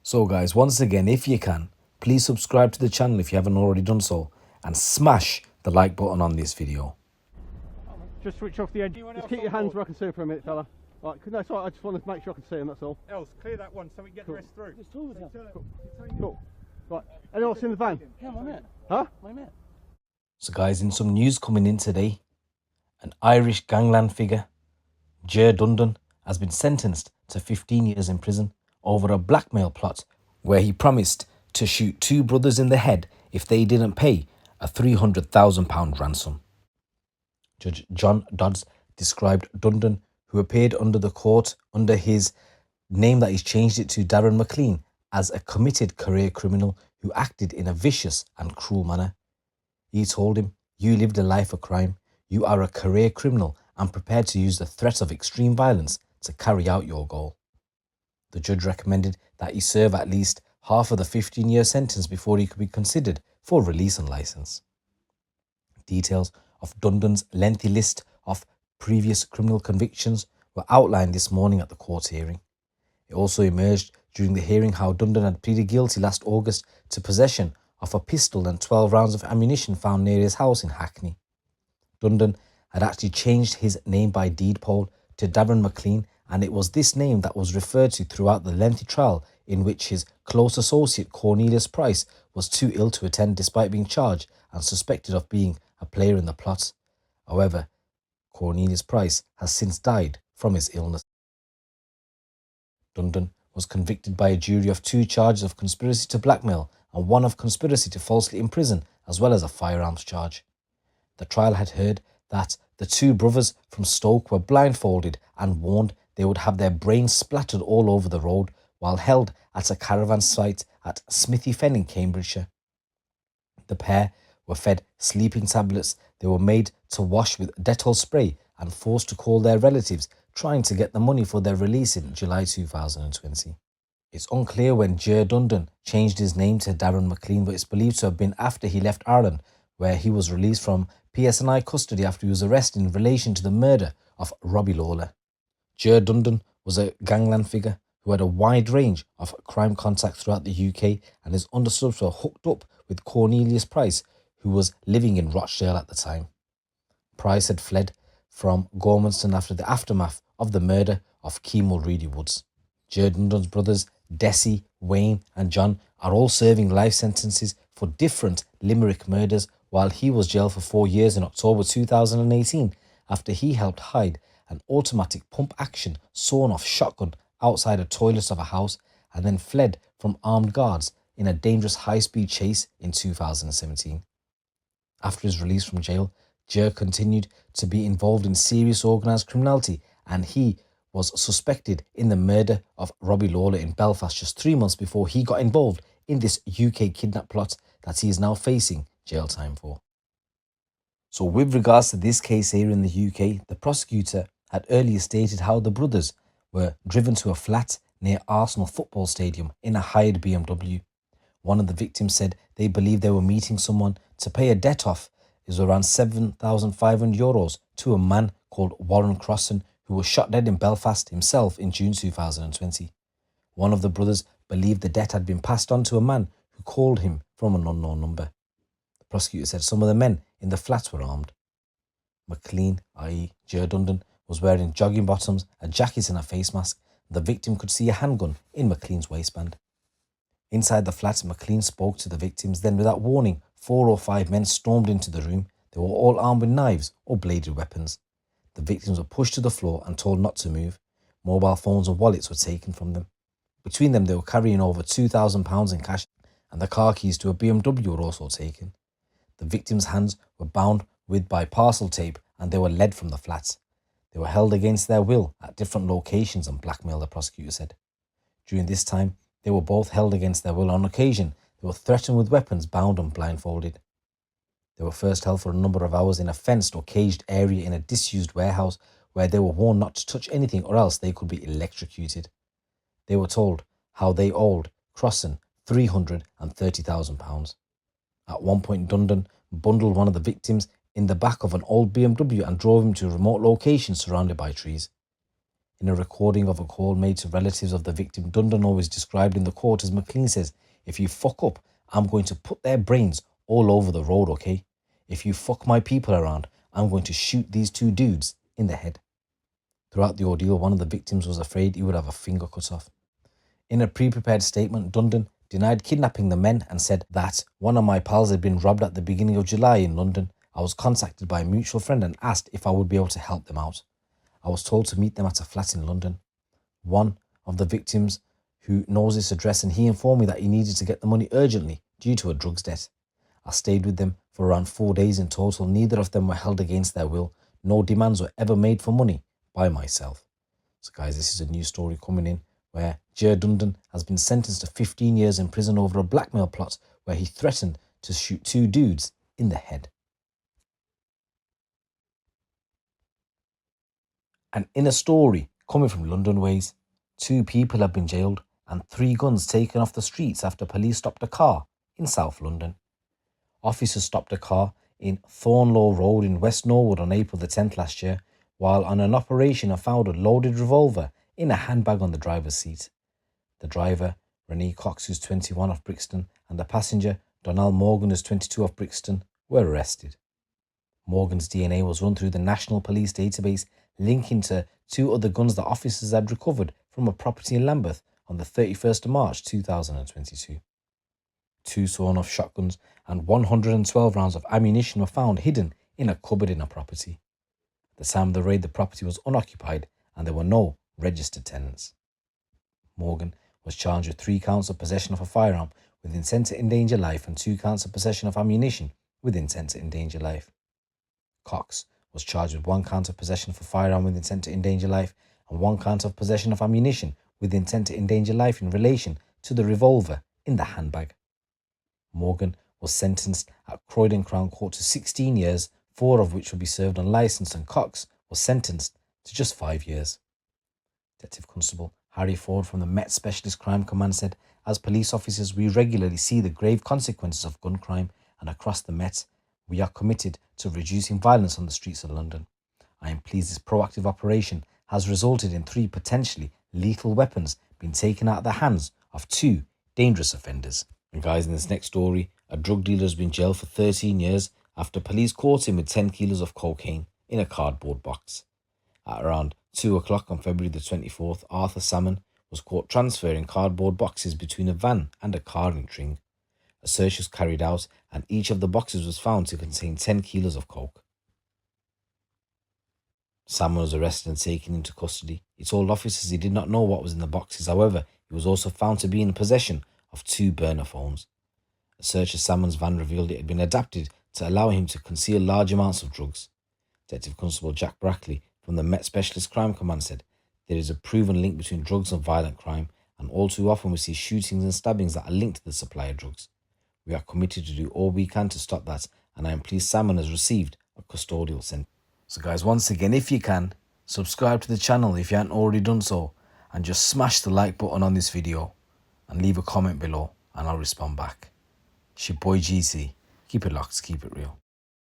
So guys, once again, if you can, please subscribe to the channel if you haven't already done so, and smash the like button on this video. Just switch off the engine. Just keep your hands where I can see him for a minute, fella. Right, no, sorry, I just wanted to make sure I can see him, that's all. Else, clear that one so we can get the rest through. Cool. Right, anyone else in the van? Yeah, my mate. Huh? My mate. So guys, in some news coming in today, an Irish Gangland figure, Ger Dundon, has been sentenced to 15 years in prison over a blackmail plot where he promised to shoot two brothers in the head if they didn't pay a £300,000 ransom. Judge John Dodds described Dundon, who appeared under the court under his name that he's changed it to Darren McClean, as a committed career criminal who acted in a vicious and cruel manner. He told him, "You lived a life of crime. You are a career criminal and prepared to use the threat of extreme violence to carry out your goal." The judge recommended that he serve at least half of the 15-year sentence before he could be considered for release and license. Details of Dundon's lengthy list of previous criminal convictions were outlined this morning at the court hearing. It also emerged during the hearing how Dundon had pleaded guilty last August to possession of a pistol and 12 rounds of ammunition found near his house in Hackney. Dundon had actually changed his name by deed poll to Darren McClean, and it was this name that was referred to throughout the lengthy trial in which his close associate Cornelius Price was too ill to attend despite being charged and suspected of being a player in the plot. However, Cornelius Price has since died from his illness. Dundon was convicted by a jury of 2 charges of conspiracy to blackmail and 1 of conspiracy to falsely imprison, as well as a firearms charge. The trial had heard that the 2 brothers from Stoke were blindfolded and warned they would have their brains splattered all over the road while held at a caravan site at Smithy Fen in Cambridgeshire. The pair were fed sleeping tablets they were made to wash with Dettol spray and forced to call their relatives, trying to get the money for their release in July 2020. It's unclear when Ger Dundon changed his name to Darren McClean, but it's believed to have been after he left Ireland, where he was released from PSNI custody after he was arrested in relation to the murder of Robbie Lawler. Ger Dundon was a gangland figure who had a wide range of crime contacts throughout the UK and is understood to have hooked up with Cornelius Price, who was living in Rochdale at the time. Price had fled from Gormanston after the aftermath of the murder of Kemal Reedy Woods. Ger Dundon's brothers Desi, Wayne and John are all serving life sentences for different Limerick murders, while he was jailed for 4 years in October 2018 after he helped hide an automatic pump-action sawn-off shotgun outside a toilet of a house and then fled from armed guards in a dangerous high-speed chase in 2017. After his release from jail, Ger continued to be involved in serious organised criminality, and he was suspected in the murder of Robbie Lawler in Belfast just 3 months before he got involved in this UK kidnap plot that he is now facing jail time for. So with regards to this case here in the UK, the prosecutor had earlier stated how the brothers were driven to a flat near Arsenal football stadium in a hired BMW. One of the victims said they believed they were meeting someone to pay a debt off is around €7,500 to a man called Warren Crossan, who was shot dead in Belfast himself in June 2020. One of the brothers believed the debt had been passed on to a man who called him from an unknown number. The prosecutor said some of the men in the flat were armed. McClean, i.e. Ger Dundon, was wearing jogging bottoms, a jacket and a face mask. The victim could see a handgun in McClean's waistband. Inside the flat, McClean spoke to the victims. Then, without warning, 4 or 5 men stormed into the room. They were all armed with knives or bladed weapons. The victims were pushed to the floor and told not to move. Mobile phones and wallets were taken from them. Between them, they were carrying over £2,000 in cash, and the car keys to a BMW were also taken. The victims' hands were bound with by parcel tape, and they were led from the flats. They were held against their will at different locations and blackmailed, the prosecutor said. During this time, they were both held against their will. On occasion, they were threatened with weapons, bound and blindfolded. They were first held for a number of hours in a fenced or caged area in a disused warehouse where they were warned not to touch anything or else they could be electrocuted. They were told how they owed Crossan £330,000. At one point, Dundon bundled one of the victims in the back of an old BMW and drove him to a remote location surrounded by trees. In a recording of a call made to relatives of the victim, Dundon was described in the court as McClean says, "If you fuck up, I'm going to put their brains all over the road, okay? If you fuck my people around, I'm going to shoot these two dudes in the head." Throughout the ordeal, one of the victims was afraid he would have a finger cut off. In a pre-prepared statement, Dundon denied kidnapping the men and said that one of my pals had been robbed at the beginning of July in London. I was contacted by a mutual friend and asked if I would be able to help them out. I was told to meet them at a flat in London. One of the victims who knows this address, and he informed me that he needed to get the money urgently due to a drugs debt. I stayed with them for around 4 days in total. Neither of them were held against their will. No demands were ever made for money by myself. So guys, this is a new story coming in where Ger Dundon has been sentenced to 15 years in prison over a blackmail plot where he threatened to shoot two dudes in the head. And in a story coming from London ways, 2 people have been jailed and 3 guns taken off the streets after police stopped a car in South London. Officers stopped a car in Thornlow Road in West Norwood on April the 10th last year, while on an operation and found a loaded revolver in a handbag on the driver's seat. The driver, Renee Cox, who's 21 of Brixton, and the passenger, Donald Morgan, who's 22 of Brixton, were arrested. Morgan's DNA was run through the National Police database, linking to 2 other guns that officers had recovered from a property in Lambeth on the 31st of March 2022. 2 sawn-off shotguns and 112 rounds of ammunition were found hidden in a cupboard in a property. At the time of the raid, the property was unoccupied and there were no registered tenants. Morgan was charged with 3 counts of possession of a firearm with intent to endanger life and 2 counts of possession of ammunition with intent to endanger life. Cox was charged with 1 count of possession of a firearm with intent to endanger life and 1 count of possession of ammunition with intent to endanger life in relation to the revolver in the handbag. Morgan was sentenced at Croydon Crown Court to 16 years, 4 of which would be served on licence, and Cox was sentenced to just 5 years. Detective Constable Harry Ford from the Met Specialist Crime Command said, "As police officers, we regularly see the grave consequences of gun crime, and across the Met, we are committed to reducing violence on the streets of London. I am pleased this proactive operation has resulted in 3 potentially lethal weapons being taken out of the hands of 2 dangerous offenders." And guys, in this next story, a drug dealer has been jailed for 13 years after police caught him with 10 kilos of cocaine in a cardboard box. At around 2 o'clock on February the 24th, Arthur Salmon was caught transferring cardboard boxes between a van and a car in Tring. A search was carried out and each of the boxes was found to contain 10 kilos of coke. Salmon was arrested and taken into custody. He told officers he did not know what was in the boxes. However, he was also found to be in possession of 2 burner phones. A search of Salmon's van revealed it had been adapted to allow him to conceal large amounts of drugs. Detective Constable Jack Brackley from the Met Specialist Crime Command said, "There is a proven link between drugs and violent crime, and all too often we see shootings and stabbings that are linked to the supply of drugs. We are committed to do all we can to stop that, and I am pleased Salmon has received a custodial sentence." So guys, once again, if you can, subscribe to the channel if you haven't already done so, and just smash the like button on this video and leave a comment below and I'll respond back. It's your boy GC. Keep it locked, keep it real.